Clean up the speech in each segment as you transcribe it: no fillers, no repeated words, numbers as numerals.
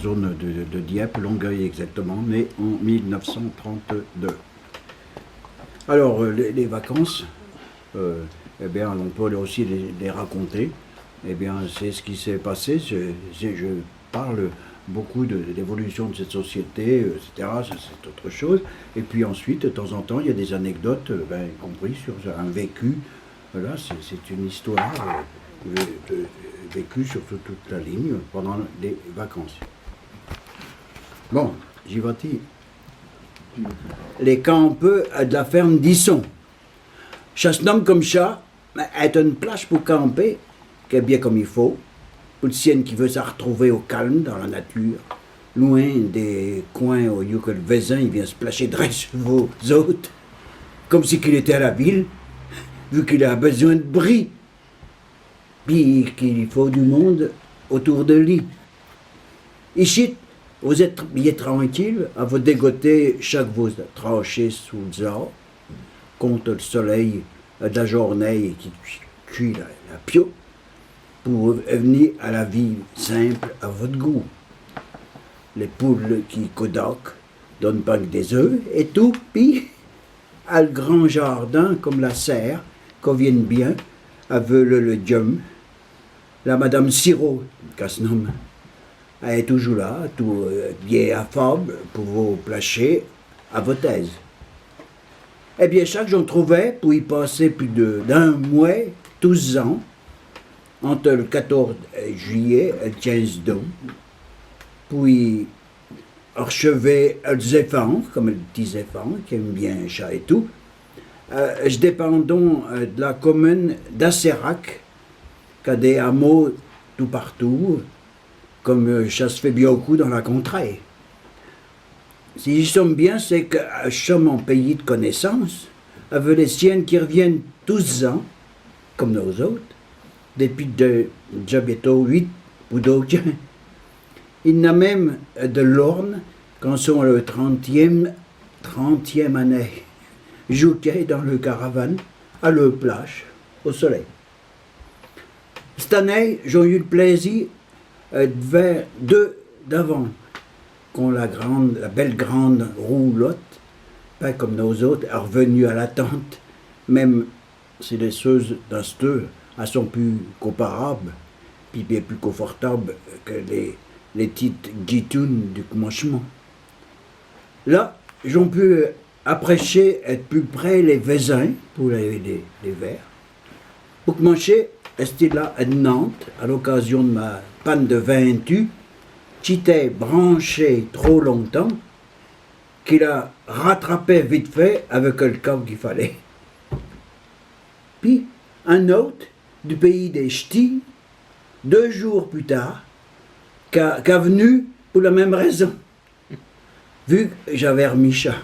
zone de Dieppe, Longueuil exactement, né en 1932. Alors, les vacances, eh bien, on peut aussi les raconter. Eh bien, c'est ce qui s'est passé. Je parle beaucoup de l'évolution de cette société, etc. C'est autre chose. Et puis ensuite, de temps en temps, il y a des anecdotes, y compris sur un vécu. Voilà, c'est une histoire vécue sur toute la ligne pendant les vacances. Bon, j'y vais-t-il. Les campeux de la ferme d'Isson. Chasse-nomme comme chat est une plage pour camper, qui est bien comme il faut, pour le sien qui veut se retrouver au calme dans la nature, loin des coins où que le voisin il vient se placer droit sur vos autres, comme si qu'il était à la ville, vu qu'il a besoin de bris, puis qu'il faut du monde autour de lui. Ici, vous êtes bien tranquille à vous dégoter chaque vous tranché sous le zard, contre le soleil de la journée qui cuit la pio, pour venir à la vie simple à votre goût. Les poules qui codoquent donnent pas que des œufs et tout, puis à le grand jardin comme la serre, qu'on vienne bien, avec le dium. La madame Sirop, qu'elle se nomme, elle est toujours là, tout bien affable pour vous placer à votre aise. Eh bien, chaque jour, on trouvait pour y passer plus d'un mois, 12 ans, entre le 14 juillet et le 15 août, pour y achever le zéphane, comme le petit zéphane, qui aime bien un chat et tout. Je dépendons de la commune d'Asserac, qui a des hameaux tout partout, comme ça se fait bien beaucoup dans la contrée. Si j'y sommes bien, c'est que je sommes en pays de connaissance, avec les siennes qui reviennent tous ans, comme nos autres, depuis déjà bientôt 8 ou d'autres. Il y en a même de l'Orne, quand sont le 30e année, jouquet dans le caravane, à leur plage, au soleil. Cette année, j'ai eu le plaisir de vers deux d'avant, qu'on la belle grande roulotte, pas comme nos autres, est revenue à la tente, même si les choses dans ce elles sont plus comparables, puis bien plus confortables que les petites guitounes du commencement. Là, j'en pu apprécier être plus près les voisins pour les verres. Pour commencer, j'étais là à Nantes, à l'occasion de ma panne de 28, qui était branché trop longtemps, qu'il a rattrapé vite fait avec le câble qu'il fallait. Puis, un autre, du pays des Ch'tis, 2 jours plus tard, qu'a venu pour la même raison, vu que j'avais remis chat.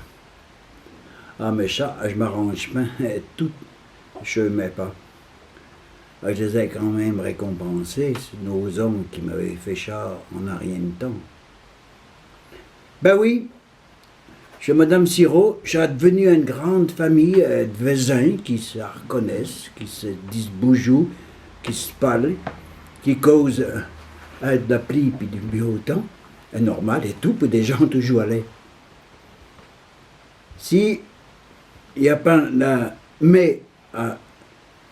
Ah, mais ça, je m'arrange pas, tout, je ne mets pas. Je les ai quand même récompensés, nos hommes qui m'avaient fait chat en a rien de temps. Ben oui, chez Madame Sirop, j'ai devenu une grande famille de voisins qui se reconnaissent, qui se disent bonjour, qui se parlent, qui causent de la pluie puis du beau temps, est normal et tout, pour des gens toujours allés. Si il n'y a pas la mai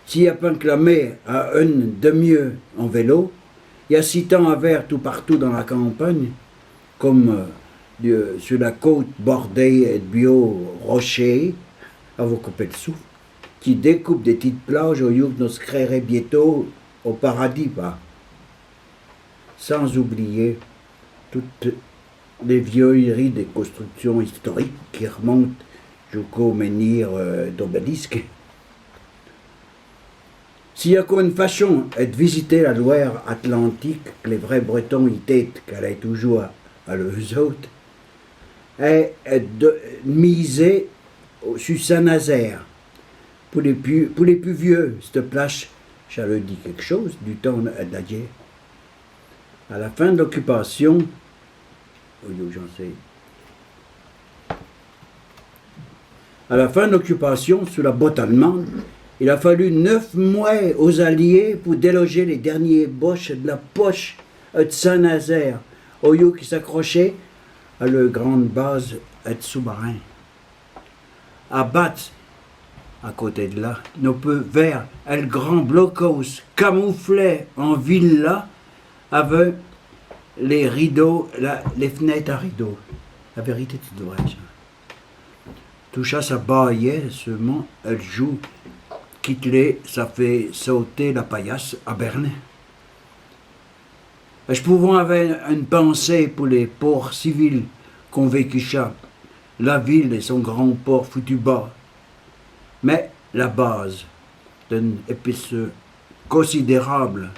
s'il n'y a pas que la mer à une demi-heure en vélo, il y a 6 temps à vers tout partout dans la campagne, comme sur la côte bordée de bio rochers, à vous couper le souffle, qui découpe des petites plages au lieu de nous créerait bientôt au paradis, bah. Sans oublier toutes les vieilleries des constructions historiques qui remontent jusqu'au menhir d'obélisque. S'il y a une façon de visiter la Loire Atlantique, que les vrais Bretons y têtent qu'elle est toujours à leurs autres, est de miser sur Saint-Nazaire. Pour les plus vieux, cette plage, ça leur dit quelque chose du temps de la guerre. À la fin de l'occupation, sous la botte allemande, il a fallu 9 mois aux Alliés pour déloger les derniers boches de la poche de Saint-Nazaire, au lieu qui s'accrochait à leur grande base et sous-marin. À battre, à côté de là, nous peut vers un grand blockhouse camouflé en villa avec les rideaux, les fenêtres à rideaux. La vérité, tu devrais ça. Tout ça, ça baillait seulement, elle joue. Quitte-les, ça fait sauter la paillasse à Berne. Je pouvais avoir une pensée pour les ports civils qu'on vécu ça, la ville et son grand port foutu bas. Mais la base d'une épice considérable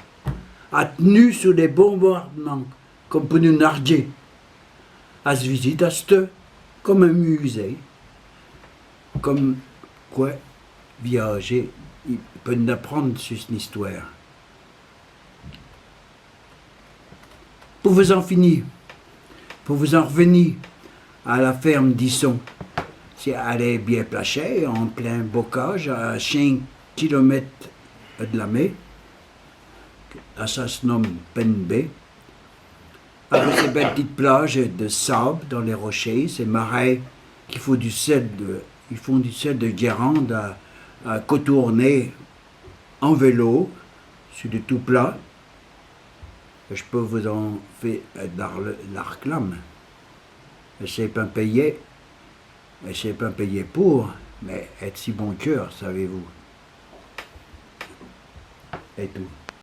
a tenu sous des bombardements comme pour nous narguer. À se visiter à ce comme un musée, comme quoi viager, il peut nous apprendre sur une histoire. Pour vous en finir, pour vous en revenir à la ferme d'Isson, si elle est bien placée, en plein bocage, à 5 km de la mer, ça se nomme Penbe, avec ces belles petites plages de sable dans les rochers, ces marais qui font du sel de Guérande à contourner en vélo sur du tout plat. Je peux vous en faire la réclame. Je ne sais pas payer, pour, mais être si bon cœur, savez-vous. Et tout.